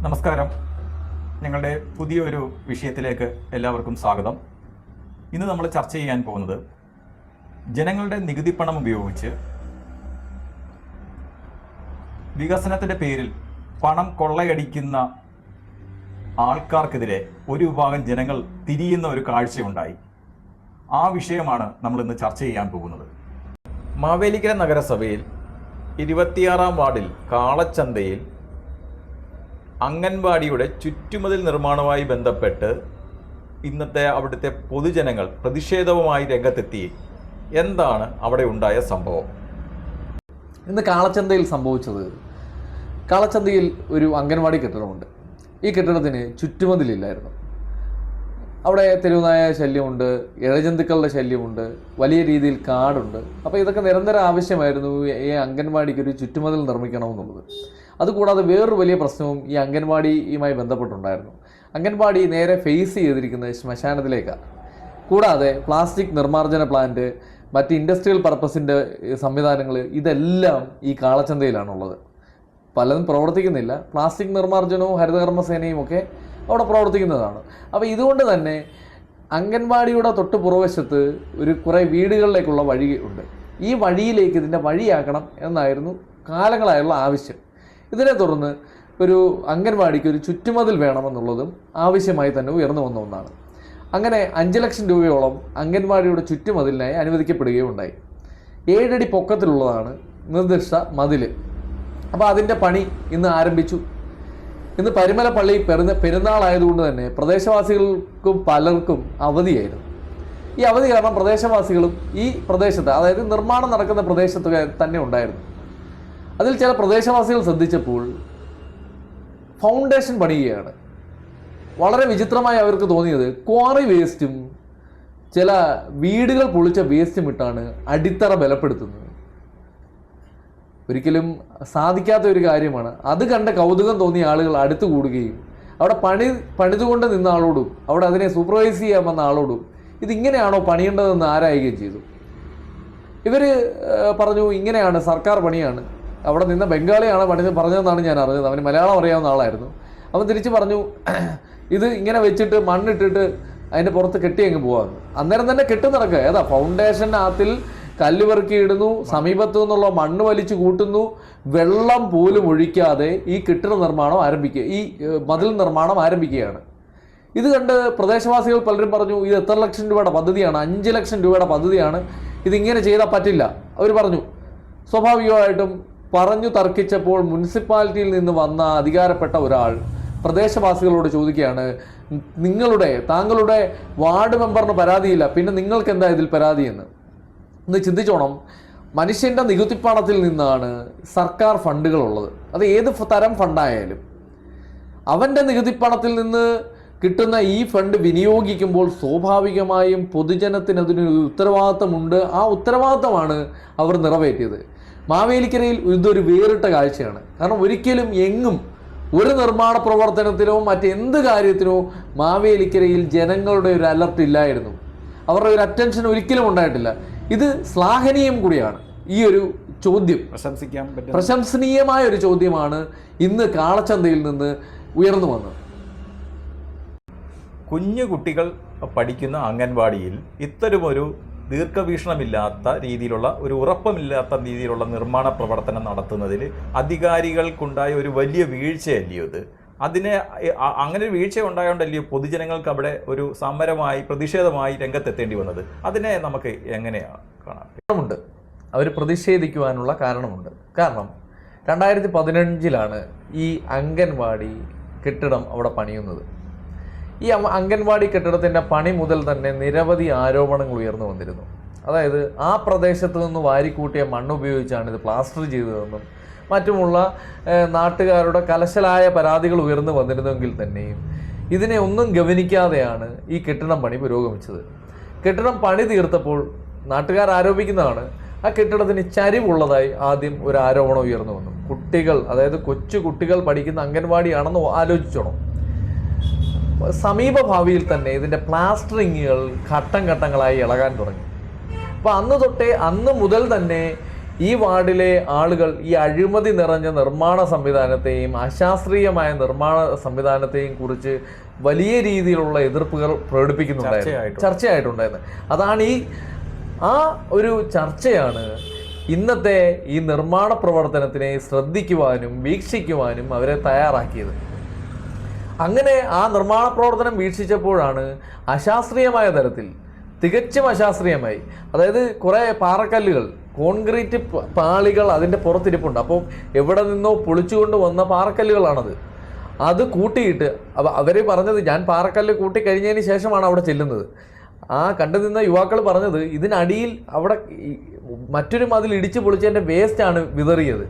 നമസ്കാരം. ഞങ്ങളുടെ പുതിയൊരു വിഷയത്തിലേക്ക് എല്ലാവർക്കും സ്വാഗതം. ഇന്ന് നമ്മൾ ചർച്ച ചെയ്യാൻ പോകുന്നത് ജനങ്ങളുടെ നികുതി പണം ഉപയോഗിച്ച് വികസനത്തിൻ്റെ പേരിൽ പണം കൊള്ളയടിക്കുന്ന ആൾക്കാർക്കെതിരെ ഒരു വിഭാഗം ജനങ്ങൾ തിരിയുന്ന ഒരു കാഴ്ചയുണ്ടായി. ആ വിഷയമാണ് നമ്മളിന്ന് ചർച്ച ചെയ്യാൻ പോകുന്നത്. മാവേലിക്കര നഗരസഭയിൽ 26-ാം വാർഡിൽ കാളച്ചന്തയിൽ അംഗൻവാടിയുടെ ചുറ്റുമതിൽ നിർമ്മാണവുമായി ബന്ധപ്പെട്ട് ഇന്നത്തെ അവിടുത്തെ പൊതുജനങ്ങൾ പ്രതിഷേധവുമായി രംഗത്തെത്തി. എന്താണ് അവിടെ ഉണ്ടായ സംഭവം? ഇന്ന് കാളച്ചന്തയിൽ സംഭവിച്ചത്, കാളച്ചന്തയിൽ ഒരു അംഗൻവാടി കെട്ടിടമുണ്ട്. ഈ കെട്ടിടത്തിന് ചുറ്റുമതിലില്ലായിരുന്നു. അവിടെ തെരുവുനായ ശല്യമുണ്ട്, ഇഴജന്തുക്കളുടെ ശല്യമുണ്ട്, വലിയ രീതിയിൽ കാടുണ്ട്. അപ്പോൾ ഇതൊക്കെ നിരന്തര ആവശ്യമായിരുന്നു ഈ അംഗൻവാടിക്ക് ഒരു ചുറ്റുമതിൽ നിർമ്മിക്കണമെന്നുള്ളത്. അതുകൂടാതെ വേറൊരു വലിയ പ്രശ്നവും ഈ അംഗൻവാടിയുമായി ബന്ധപ്പെട്ടുണ്ടായിരുന്നു. അംഗൻവാടി നേരെ ഫേസ് ചെയ്തിരിക്കുന്നത് ശ്മശാനത്തിലേക്കാണ്. കൂടാതെ പ്ലാസ്റ്റിക് നിർമ്മാർജ്ജന പ്ലാന്റ്, മറ്റ് ഇൻഡസ്ട്രിയൽ പർപ്പസിൻ്റെ സംവിധാനങ്ങൾ ഇതെല്ലാം ഈ കാളച്ചന്തയിലാണുള്ളത്. പലതും പ്രവർത്തിക്കുന്നില്ല. പ്ലാസ്റ്റിക് നിർമ്മാർജ്ജനവും ഹരിതകർമ്മസേനയും ഒക്കെ അവിടെ പ്രവർത്തിക്കുന്നതാണ്. അപ്പോൾ ഇതുകൊണ്ട് തന്നെ അംഗൻവാടിയുടെ തൊട്ട് പുറവശത്ത് കുറേ വീടുകളിലേക്കുള്ള വഴി ഉണ്ട്. ഈ വഴിയിലേക്ക് ഇതിൻ്റെ വഴിയാക്കണം എന്നായിരുന്നു കാലങ്ങളായുള്ള ആവശ്യം. ഇതിനെ തുടർന്ന് ഒരു അംഗൻവാടിക്ക് ഒരു ചുറ്റുമതിൽ വേണമെന്നുള്ളതും ആവശ്യമായി തന്നെ ഉയർന്നു വന്ന ഒന്നാണ്. അങ്ങനെ 5 ലക്ഷം രൂപയോളം അംഗൻവാടിയുടെ ചുറ്റുമതിലിനായി അനുവദിക്കപ്പെടുകയും ഉണ്ടായി. 7 അടി പൊക്കത്തിലുള്ളതാണ് നിർദ്ദിഷ്ട മതിൽ. അപ്പോൾ അതിൻ്റെ പണി ഇന്ന് ആരംഭിച്ചു. ഇന്ന് പരിമലപ്പള്ളി പെരുന്നാളായതുകൊണ്ട് തന്നെ പ്രദേശവാസികൾക്കും പലർക്കും അവധിയായിരുന്നു. ഈ അവധി കാരണം പ്രദേശവാസികളും ഈ പ്രദേശത്ത്, അതായത് നിർമ്മാണം നടക്കുന്ന പ്രദേശത്ത് തന്നെ ഉണ്ടായിരുന്നു. അതിൽ ചില പ്രദേശവാസികൾ ശ്രദ്ധിച്ചപ്പോൾ ഫൗണ്ടേഷൻ പണിയുകയാണ്. വളരെ വിചിത്രമായി അവർക്ക് തോന്നിയത് ക്വാറി വേസ്റ്റും ചില വീടുകൾ പൊളിച്ച വേസ്റ്റും ഇട്ടാണ് അടിത്തറ ബലപ്പെടുത്തുന്നത്. ഒരിക്കലും സാധിക്കാത്ത ഒരു കാര്യമാണ്. അത് കണ്ട് കൗതുകം തോന്നിയ ആളുകൾ അടുത്തു കൂടുകയും അവിടെ പണിതുകൊണ്ട് നിന്ന ആളോടും അവിടെ അതിനെ സൂപ്പർവൈസ് ചെയ്യാൻ വന്ന ആളോടും ഇതിങ്ങനെയാണോ പണിയേണ്ടതെന്ന് ആരായുകയും ചെയ്തു. ഇവർ പറഞ്ഞു, ഇങ്ങനെയാണ്, സർക്കാർ പണിയാണ്. അവിടെ നിന്ന് ബംഗാളിയാണ് പറഞ്ഞതെന്നാണ് ഞാൻ അറിഞ്ഞത്. അവന് മലയാളം അറിയാവുന്ന ആളായിരുന്നു. അവൻ തിരിച്ച് പറഞ്ഞു, ഇത് ഇങ്ങനെ വെച്ചിട്ട് മണ്ണിട്ടിട്ട് അതിൻ്റെ പുറത്ത് കെട്ടി അങ്ങ് പോകാമെന്ന്. അന്നേരം തന്നെ കെട്ടി നടക്കുക. ഏതാ ഫൗണ്ടേഷനകത്തിൽ കല്ല് പെറുക്കിയിടുന്നു, സമീപത്തു നിന്നുള്ള മണ്ണ് വലിച്ചു കൂട്ടുന്നു, വെള്ളം പോലും ഒഴിക്കാതെ ഈ കെട്ടിട നിർമ്മാണം ഈ മതിൽ നിർമ്മാണം ആരംഭിക്കുകയാണ്. ഇത് കണ്ട് പ്രദേശവാസികൾ പലരും പറഞ്ഞു, ഇത് എത്ര ലക്ഷം രൂപയുടെ പദ്ധതിയാണ്? 5 ലക്ഷം രൂപയുടെ പദ്ധതിയാണ്, ഇതിങ്ങനെ ചെയ്താൽ പറ്റില്ല അവർ പറഞ്ഞു. സ്വാഭാവികമായിട്ടും പറഞ്ഞു തർക്കിച്ചപ്പോൾ മുനിസിപ്പാലിറ്റിയിൽ നിന്ന് വന്ന അധികാരപ്പെട്ട ഒരാൾ പ്രദേശവാസികളോട് ചോദിക്കുകയാണ്, താങ്കളുടെ വാർഡ് മെമ്പറിന് പരാതിയില്ല, പിന്നെ നിങ്ങൾക്ക് എന്താ ഇതിൽ പരാതിയെന്ന്. ഒന്ന് ചിന്തിച്ചോണം. മനുഷ്യൻ്റെ നികുതിപ്പണത്തിൽ നിന്നാണ് സർക്കാർ ഫണ്ടുകളുള്ളത്. അത് ഏത് തരം ഫണ്ടായാലും അവൻ്റെ നികുതിപ്പണത്തിൽ നിന്ന് കിട്ടുന്ന ഈ ഫണ്ട് വിനിയോഗിക്കുമ്പോൾ സ്വാഭാവികമായും പൊതുജനത്തിന് അതിനൊരു ഉത്തരവാദിത്തമുണ്ട്. ആ ഉത്തരവാദിത്തമാണ് അവർ നിറവേറ്റിയത്. മാവേലിക്കരയിൽ ഇതൊരു വേറിട്ട കാഴ്ചയാണ്. കാരണം ഒരിക്കലും എങ്ങും ഒരു നിർമ്മാണ പ്രവർത്തനത്തിനോ മറ്റെന്ത് കാര്യത്തിനോ മാവേലിക്കരയിൽ ജനങ്ങളുടെ ഒരു അലർട്ട് ഇല്ലായിരുന്നു. അവരുടെ ഒരു അറ്റൻഷൻ ഒരിക്കലും ഉണ്ടായിട്ടില്ല. ഇത് ശ്ലാഘനീയം കൂടിയാണ്. ഈ ഒരു ചോദ്യം പ്രശംസനീയമായ ഒരു ചോദ്യമാണ് ഇന്ന് കാളച്ചന്തയിൽ നിന്ന് ഉയർന്നു വന്നത്. കുഞ്ഞു കുട്ടികൾ പഠിക്കുന്ന അംഗൻവാടിയിൽ ഇത്തരമൊരു ദീർഘവീക്ഷണമില്ലാത്ത രീതിയിലുള്ള, ഒരു ഉറപ്പമില്ലാത്ത രീതിയിലുള്ള നിർമ്മാണ പ്രവർത്തനം നടത്തുന്നതിൽ അധികാരികൾക്കുണ്ടായ ഒരു വലിയ വീഴ്ചയല്ലയോ ഇത്? അങ്ങനെ ഒരു വീഴ്ച ഉണ്ടായോണ്ടല്ലയോ പൊതുജനങ്ങൾക്ക് അവിടെ ഒരു സമരമായി, പ്രതിഷേധമായി രംഗത്തെത്തേണ്ടി വന്നത്? അതിനെ നമുക്ക് എങ്ങനെയാണ് കാണാം? അവർ പ്രതിഷേധിക്കുവാനുള്ള കാരണമുണ്ട്. കാരണം 2015 ഈ അംഗൻവാടി കെട്ടിടം അവിടെ പണിയുന്നത്. ഈ അംഗൻവാടി കെട്ടിടത്തിൻ്റെ പണി മുതൽ തന്നെ നിരവധി ആരോപണങ്ങൾ ഉയർന്നു വന്നിരുന്നു. അതായത് ആ പ്രദേശത്ത് നിന്ന് വാരിക്കൂട്ടിയ മണ്ണ് ഉപയോഗിച്ചാണ് ഇത് പ്ലാസ്റ്റർ ചെയ്തതെന്നും മറ്റുമുള്ള നാട്ടുകാരുടെ കലശലായ പരാതികൾ ഉയർന്നു വന്നിരുന്നെങ്കിൽ തന്നെയും ഇതിനെ ഒന്നും ഗവനിക്കാതെയാണ് ഈ കെട്ടിടം പണി പുരോഗമിച്ചത്. കെട്ടിടം പണി തീർത്തപ്പോൾ നാട്ടുകാർ ആരോപിക്കുന്നതാണ്, ആ കെട്ടിടത്തിന് ചരിവുള്ളതായി ആദ്യം ഒരു ആരോപണം ഉയർന്നു വന്നു. കുട്ടികൾ, അതായത് കൊച്ചു കുട്ടികൾ പഠിക്കുന്ന അംഗൻവാടിയാണെന്ന് ആലോചിച്ചോണം. സമീപ ഭാവിയിൽ തന്നെ ഇതിൻ്റെ പ്ലാസ്റ്ററിങ്ങുകൾ ഘട്ടം ഘട്ടങ്ങളായി ഇളകാൻ തുടങ്ങി. അപ്പോൾ അന്ന് മുതൽ തന്നെ ഈ വാർഡിലെ ആളുകൾ ഈ അഴിമതി നിറഞ്ഞ നിർമ്മാണ സംവിധാനത്തെയും അശാസ്ത്രീയമായ നിർമ്മാണ സംവിധാനത്തെയും കുറിച്ച് വലിയ രീതിയിലുള്ള എതിർപ്പുകൾ പ്രകടിപ്പിക്കുന്നുണ്ടായിരുന്നു, ചർച്ചയായിട്ടുണ്ടായിരുന്നു. അതാണ് ആ ഒരു ചർച്ചയാണ് ഇന്നത്തെ ഈ നിർമ്മാണ പ്രവർത്തനത്തിനെ ശ്രദ്ധിക്കുവാനും വീക്ഷിക്കുവാനും അവരെ തയ്യാറാക്കിയത്. അങ്ങനെ ആ നിർമ്മാണ പ്രവർത്തനം വീക്ഷിച്ചപ്പോഴാണ് അശാസ്ത്രീയമായ തരത്തിൽ, തികച്ചും അശാസ്ത്രീയമായി, അതായത് കുറേ പാറക്കല്ലുകൾ, കോൺക്രീറ്റ് പാളികൾ അതിൻ്റെ പുറത്തിരിപ്പുണ്ട്. അപ്പോൾ എവിടെ നിന്നോ പൊളിച്ചുകൊണ്ട് വന്ന പാറക്കല്ലുകളാണത്. അത് കൂട്ടിയിട്ട് അവർ പറഞ്ഞത്, ഞാൻ പാറക്കല്ല് കൂട്ടിക്കഴിഞ്ഞതിന് ശേഷമാണ് അവിടെ ചെല്ലുന്നത്. ആ കണ്ടു നിന്ന യുവാക്കൾ പറഞ്ഞത്, ഇതിനടിയിൽ അവിടെ മറ്റൊരു മതിൽ ഇടിച്ച് പൊളിച്ചതിൻ്റെ വേസ്റ്റാണ് വിതറിയത്.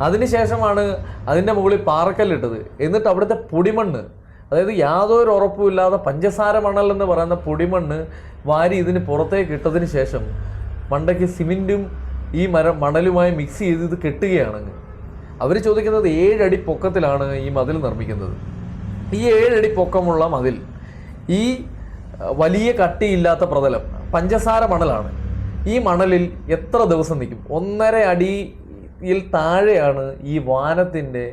അതിനുശേഷമാണ് അതിൻ്റെ മുകളിൽ പാറക്കല്ലിട്ടത്. എന്നിട്ട് അവിടുത്തെ പൊടിമണ്ണ്, അതായത് യാതൊരു ഉറപ്പുമില്ലാതെ പഞ്ചസാര മണൽ എന്ന് പറയുന്ന പൊടിമണ്ണ് വാരി ഇതിന് പുറത്തേക്ക് ഇട്ടതിന് ശേഷം മണ്ടയ്ക്ക് സിമെൻറ്റും ഈ മണലുമായി മിക്സ് ചെയ്ത് ഇത് കെട്ടുകയാണ്. അവർ ചോദിക്കുന്നത് 7 അടി പൊക്കത്തിലാണ് ഈ മതിൽ നിർമ്മിക്കുന്നത്. ഈ 7 അടി പൊക്കമുള്ള മതിൽ, ഈ വലിയ കട്ടിയില്ലാത്ത പ്രതലം പഞ്ചസാര മണലാണ്. ഈ മണലിൽ എത്ര ദിവസം നിൽക്കും? 1.5 അടിയിൽ താഴെയാണ് ഈ വാനത്തിൻ്റെ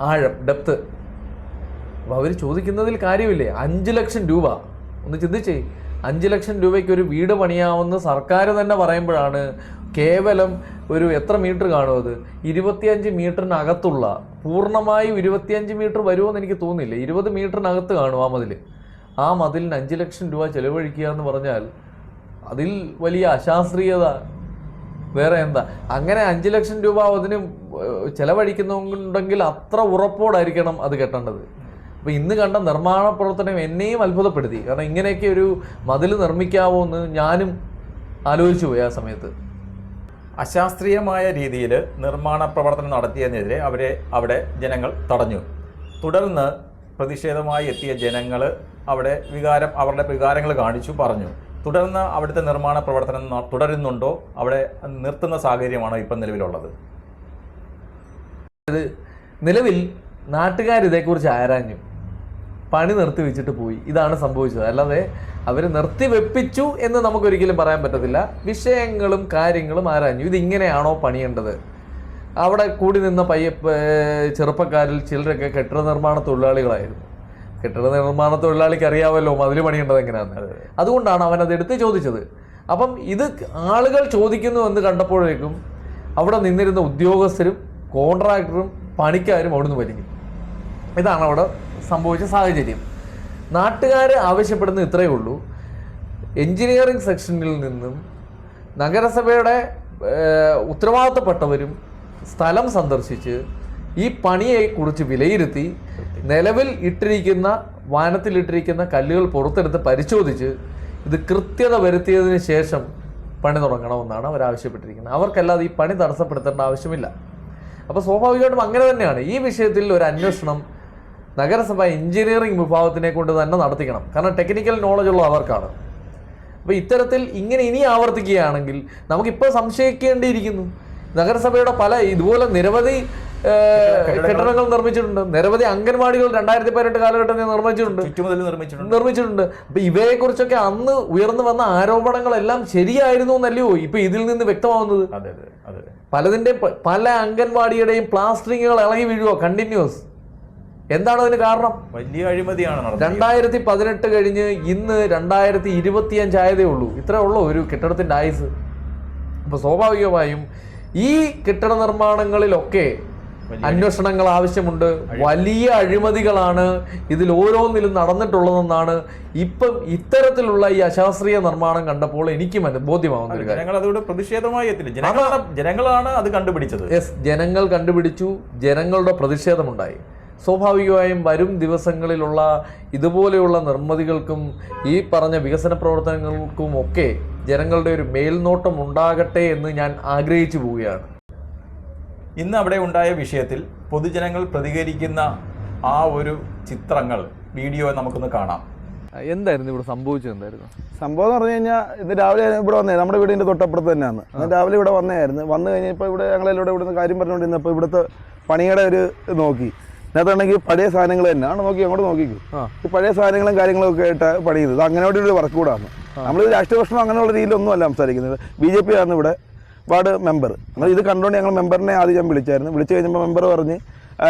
ആഴം, ഡെപ്ത്. അപ്പോൾ അവർ ചോദിക്കുന്നതിൽ കാര്യമില്ലേ? 5 ലക്ഷം രൂപ, ഒന്ന് ചിന്തിച്ചേ, 5 ലക്ഷം രൂപയ്ക്ക് ഒരു വീട് പണിയാവുന്ന സർക്കാർ തന്നെ പറയുമ്പോഴാണ് കേവലം ഒരു എത്ര മീറ്റർ കാണും അത്? 25 മീറ്ററിനകത്തുള്ള, പൂർണ്ണമായും 25 മീറ്റർ വരുമോ എന്ന് എനിക്ക് തോന്നുന്നില്ല, 20 മീറ്ററിനകത്ത് കാണും ആ മതിൽ. ആ മതിലിന് 5 ലക്ഷം രൂപ ചെലവഴിക്കുക എന്ന് പറഞ്ഞാൽ അതിൽ വലിയ അശാസ്ത്രീയത വേറെ എന്താ? അങ്ങനെ 5 ലക്ഷം രൂപ അതിന് ചെലവഴിക്കുന്നുണ്ടെങ്കിൽ അത്ര ഉറപ്പോടായിരിക്കണം അത് കെട്ടേണ്ടത്. അപ്പോൾ ഇന്ന് കണ്ട നിർമ്മാണ പ്രവർത്തനം എന്നെയും അത്ഭുതപ്പെടുത്തി. കാരണം ഇങ്ങനെയൊക്കെ ഒരു മതിൽ നിർമ്മിക്കാവോ എന്ന് ഞാനും ആലോചിച്ചു പോയി ആ സമയത്ത്. അശാസ്ത്രീയമായ രീതിയിൽ നിർമ്മാണ പ്രവർത്തനം നടത്തിയതിനെതിരെ അവിടെ ജനങ്ങൾ തടഞ്ഞു. തുടർന്ന് പ്രതിഷേധമായി എത്തിയ ജനങ്ങൾ അവരുടെ വികാരങ്ങൾ കാണിച്ചു, പറഞ്ഞു. തുടർന്ന് അവിടുത്തെ നിർമ്മാണ പ്രവർത്തനം തുടരുന്നുണ്ടോ, അവിടെ നിർത്തുന്ന സാഹചര്യമാണോ ഇപ്പം നിലവിലുള്ളത്? നിലവിൽ നാട്ടുകാരിതേക്കുറിച്ച് ആരാഞ്ഞു, പണി നിർത്തി വെച്ചിട്ട് പോയി, ഇതാണ് സംഭവിച്ചത്. അല്ലാതെ അവർ നിർത്തി വെപ്പിച്ചു എന്ന് നമുക്കൊരിക്കലും പറയാൻ പറ്റത്തില്ല. വിഷയങ്ങളും കാര്യങ്ങളും ആരാഞ്ഞു. ഇതിങ്ങനെയാണോ പണിയേണ്ടത്? അവിടെ കൂടി നിന്ന ചെറുപ്പക്കാരിൽ ചിലരൊക്കെ കെട്ടിട നിർമ്മാണ തൊഴിലാളികളായിരുന്നു. കെട്ടിട നിർമ്മാണ തൊഴിലാളിക്ക് അറിയാമല്ലോ മതിൽ പണിയേണ്ടത് എങ്ങനെയാണെന്ന്. അതുകൊണ്ടാണ് അവൻ അത് എടുത്ത് ചോദിച്ചത്. അപ്പം ഇത് ആളുകൾ ചോദിക്കുന്നു എന്ന് കണ്ടപ്പോഴേക്കും അവിടെ നിന്നിരുന്ന ഉദ്യോഗസ്ഥരും കോൺട്രാക്ടറും പണിക്കാരും അവിടുന്ന് വലിഞ്ഞു. ഇതാണ് അവിടെ സംഭവിച്ച സാഹചര്യം. നാട്ടുകാർ ആവശ്യപ്പെടുന്ന ഇത്രയേ ഉള്ളൂ, എൻജിനീയറിംഗ് സെക്ഷനിൽ നിന്നും നഗരസഭയുടെ ഉത്തരവാദിത്തപ്പെട്ടവരും സ്ഥലം സന്ദർശിച്ച് ഈ പണിയെക്കുറിച്ച് വിലയിരുത്തി നിലവിൽ വാനത്തിലിട്ടിരിക്കുന്ന കല്ലുകൾ പുറത്തെടുത്ത് പരിശോധിച്ച് ഇത് കൃത്യത വരുത്തിയതിന് ശേഷം പണി തുടങ്ങണമെന്നാണ് അവരാവശ്യപ്പെട്ടിരിക്കുന്നത്. അവർക്കല്ലാതെ ഈ പണി തടസ്സപ്പെടുത്തേണ്ട ആവശ്യമില്ല. അപ്പോൾ സ്വാഭാവികമായിട്ടും അങ്ങനെ തന്നെയാണ്. ഈ വിഷയത്തിൽ ഒരു അന്വേഷണം നഗരസഭ എഞ്ചിനീയറിംഗ് വിഭാഗത്തിനെ കൊണ്ട് തന്നെ നടത്തിക്കണം. കാരണം ടെക്നിക്കൽ നോളജ് ഉള്ള അവർക്കാണ്. അപ്പോൾ ഇത്തരത്തിൽ ഇങ്ങനെ ഇനി ആവർത്തിക്കുകയാണെങ്കിൽ നമുക്കിപ്പോൾ സംശയിക്കേണ്ടിയിരിക്കുന്നു. നഗരസഭയുടെ ഇതുപോലെ നിരവധി കെട്ടിടങ്ങൾ നിർമ്മിച്ചിട്ടുണ്ട്, നിരവധി അംഗൻവാടികൾ 2018 കാലഘട്ടത്തിൽ നിർമ്മിച്ചിട്ടുണ്ട്. അപ്പൊ ഇവയെക്കുറിച്ചൊക്കെ അന്ന് ഉയർന്നു വന്ന ആരോപണങ്ങളെല്ലാം ശരിയായിരുന്നു എന്നല്ലയോ ഇപ്പൊ ഇതിൽ നിന്ന് വ്യക്തമാവുന്നത്? പലതിന്റെ പല അംഗൻവാടിയുടെയും പ്ലാസ്റ്ററിങ്ങുകൾ ഇളകി വീഴുവോ കണ്ടിന്യൂസ്? എന്താണ് അതിന് കാരണം? വലിയ അഴിമതിയാണ്. 2018 കഴിഞ്ഞ് ഇന്ന് 2025 ആയതേ ഉള്ളൂ. ഇത്രേ ഉള്ളൂ ഒരു കെട്ടിടത്തിന്റെ ആയുസ്. അപ്പൊ സ്വാഭാവികമായും ഈ കെട്ടിട നിർമ്മാണങ്ങളിലൊക്കെ അന്വേഷണങ്ങൾ ആവശ്യമുണ്ട്. വലിയ അഴിമതികളാണ് ഇതിൽ ഓരോന്നിലും നടന്നിട്ടുള്ളതെന്നാണ് ഇപ്പം ഇത്തരത്തിലുള്ള ഈ അശാസ്ത്രീയ നിർമ്മാണം കണ്ടപ്പോൾ എനിക്ക് ബോധ്യമാവുന്ന ഒരു കാര്യം. ജനങ്ങൾ അതോട് പ്രതിഷേധമായി എത്തില്ല, ജനങ്ങളാണ് അത് കണ്ടുപിടിച്ചത്. ജനങ്ങൾ കണ്ടുപിടിച്ചു, ജനങ്ങളുടെ പ്രതിഷേധമുണ്ടായി. സ്വാഭാവികമായും വരും ദിവസങ്ങളിലുള്ള ഇതുപോലെയുള്ള നിർമ്മിതികൾക്കും ഈ പറഞ്ഞ വികസന പ്രവർത്തനങ്ങൾക്കും ഒക്കെ ജനങ്ങളുടെ ഒരു മേൽനോട്ടം ഉണ്ടാകട്ടെ എന്ന് ഞാൻ ആഗ്രഹിച്ചു പോവുകയാണ്. ഇന്ന് അവിടെ ഉണ്ടായ വിഷയത്തിൽ പൊതുജനങ്ങൾ പ്രതികരിക്കുന്ന ആ ഒരു ചിത്രങ്ങൾ, വീഡിയോ നമുക്കൊന്ന് കാണാം. എന്തായിരുന്നു ഇവിടെ സംഭവിച്ചത്? എന്തായിരുന്നു സംഭവം എന്ന് പറഞ്ഞു കഴിഞ്ഞാൽ ഇന്ന് രാവിലെ ഇവിടെ വന്നേ, നമ്മുടെ വീടിൻ്റെ തൊട്ടപ്പുറത്ത് തന്നെയാണ്. അന്ന് രാവിലെ ഇവിടെ വന്നതായിരുന്നു. വന്നു കഴിഞ്ഞപ്പോൾ ഇവിടെ ഞങ്ങളെല്ലാം ഇവിടുന്ന് കാര്യം പറഞ്ഞുകൊണ്ടിരുന്നപ്പോൾ ഇവിടുത്തെ പണിയുടെ ഒരു നോക്കി, അതിനകത്താണെങ്കിൽ പഴയ സാധനങ്ങൾ തന്നെയാണ് നോക്കി അങ്ങോട്ട് നോക്കിക്കും. ഈ പഴയ സാധനങ്ങളും കാര്യങ്ങളും ഒക്കെ ആയിട്ട് പണി ചെയ്തത് അങ്ങനെയോടെ ഒരു വർക്ക് കൂടാണ്. നമ്മൾ രാഷ്ട്രീയ പ്രശ്നം അങ്ങനെയുള്ള രീതിയിലൊന്നും അല്ല സംസാരിക്കുന്നത്. BJP ആണ് ഇവിടെ വാർഡ് മെമ്പർ. എന്നാൽ ഇത് കണ്ടുകൊണ്ട് ഞങ്ങൾ മെമ്പറിനെ ആദ്യം ഞാൻ വിളിച്ചായിരുന്നു. വിളിച്ചു കഴിഞ്ഞപ്പോൾ മെമ്പർ പറഞ്ഞ്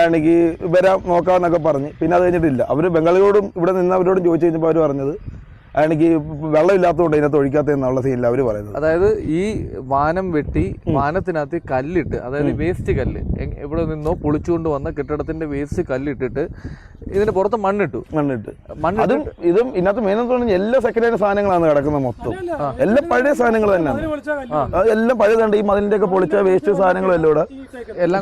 എനിക്ക് വരാം നോക്കാമെന്നൊക്കെ പറഞ്ഞ് പിന്നെ അത് കഴിഞ്ഞിട്ടില്ല. അവർ ബംഗാളിയോടും ഇവിടെ നിന്നവരോടും ചോദിച്ചു കഴിഞ്ഞപ്പോൾ അവർ പറഞ്ഞത് എനിക്ക് വെള്ളമില്ലാത്തതുകൊണ്ട് ഇതിനകത്ത് ഒഴിക്കാത്തതെന്നുള്ള സീനില്ല അവർ പറയുന്നത്. അതായത് ഈ വാനം വെട്ടി വാനത്തിനകത്ത് കല്ലിട്ട്, അതായത് വേസ്റ്റ് കല്ല് എവിടെ നിന്നോ പൊളിച്ചുകൊണ്ട് വന്ന കെട്ടിടത്തിന്റെ വേസ്റ്റ് കല്ലിട്ടിട്ട് ഇതിന് പുറത്ത് മണ്ണിട്ടു. അതും ഇതും ഇതിനകത്ത് മെയിനായിട്ട് പറഞ്ഞാൽ എല്ലാ സെക്കൻഡ് ഹാൻഡ് സാധനങ്ങളാണ് കിടക്കുന്നത്. മൊത്തം എല്ലാം പഴയ സാധനങ്ങൾ തന്നെയാണ്. എല്ലാം പഴയതുണ്ട്. ഈ മതിലിന്റെ ഒക്കെ പൊളിച്ച വേസ്റ്റ് സാധനങ്ങളും ഇവിടെ എല്ലാം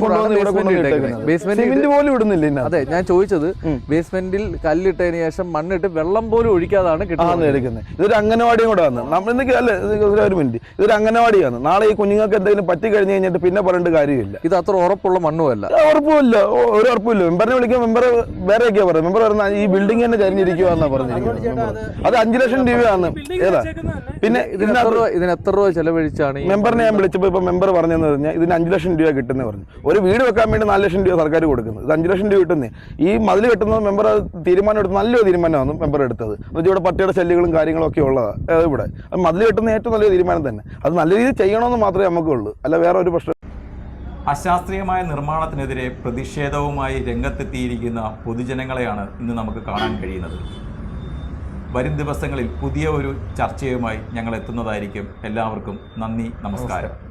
സിമെന്റ് പോലും ഇടുന്നില്ല. അതെ, ഞാൻ ചോദിച്ചത് ബേസ്മെന്റിൽ കല്ലിട്ടതിന് ശേഷം മണ്ണിട്ട് വെള്ളം പോലും ഒഴിക്കാതാണ് കിട്ടുന്നത്. ഇതൊരു അംഗനവാടിയും കൂടെ വന്ന് നമ്മൾ അല്ലേ ഒരു മിനിറ്റ്, ഇതൊരു അംഗനവാടിയാണ്. നാളെ ഈ കുഞ്ഞുങ്ങൾക്ക് എന്തെങ്കിലും പറ്റി കഴിഞ്ഞ് കഴിഞ്ഞിട്ട് പിന്നെ പറയേണ്ട കാര്യമില്ല. ഇത് അത്ര ഉറപ്പുള്ള മണ്ണുമല്ല. ഉറപ്പുമില്ല, ഒരു ഉറപ്പില്ല. മെമ്പറിനെ വിളിക്കാൻ മെമ്പർ വേറെയൊക്കെയാ പറയുന്നത്. മെമ്പർ പറഞ്ഞ ഈ ബിൽഡിംഗ് തന്നെ ചരിഞ്ഞിരിക്കുവാന്നാ പറഞ്ഞിരിക്കുന്നത്. അത് 5 ലക്ഷം രൂപയാണ്. ഏതാ പിന്നെ ഇതിന് എത്ര രൂപ ചെലവഴിച്ചാണ്? മെമ്പറിനെ ഞാൻ വിളിച്ചപ്പോൾ ഇപ്പൊ മെമ്പർ പറഞ്ഞെന്ന് പറഞ്ഞാൽ ഇതിന് 5 ലക്ഷം രൂപ കിട്ടുന്ന പറഞ്ഞു. ഒരു വീട് വെക്കാൻ വേണ്ടി 4 ലക്ഷം രൂപ സർക്കാർ കൊടുക്കുന്നത്. ഇത് 5 ലക്ഷം രൂപ കിട്ടുന്നേ. ഈ മതിൽ കെട്ടുന്നത് മെമ്പർ തീരുമാനം എടുത്ത് നല്ലൊരു തീരുമാനമാണ് മെമ്പർ എടുത്തത്. എന്നുവെച്ചാൽ ഇവിടെ പട്ടിയുടെ ശല്യങ്ങളും കാര്യങ്ങളൊക്കെ ഉള്ളതാണ്. ഇവിടെ മതിൽ കെട്ടുന്ന ഏറ്റവും നല്ലൊരു തീരുമാനം തന്നെ. അത് നല്ല രീതിയിൽ ചെയ്യണമെന്ന് മാത്രമേ നമുക്കുള്ളൂ, അല്ല വേറെ ഒരു പ്രശ്നം. അശാസ്ത്രീയമായ നിർമ്മാണത്തിനെതിരെ പ്രതിഷേധവുമായി രംഗത്തെത്തിയിരിക്കുന്ന പൊതുജനങ്ങളെയാണ് ഇന്ന് നമുക്ക് കാണാൻ കഴിയുന്നത്. വരും ദിവസങ്ങളിൽ പുതിയ ഒരു ചർച്ചയുമായി ഞങ്ങൾ എത്തുന്നതായിരിക്കും. എല്ലാവർക്കും നന്ദി, നമസ്കാരം.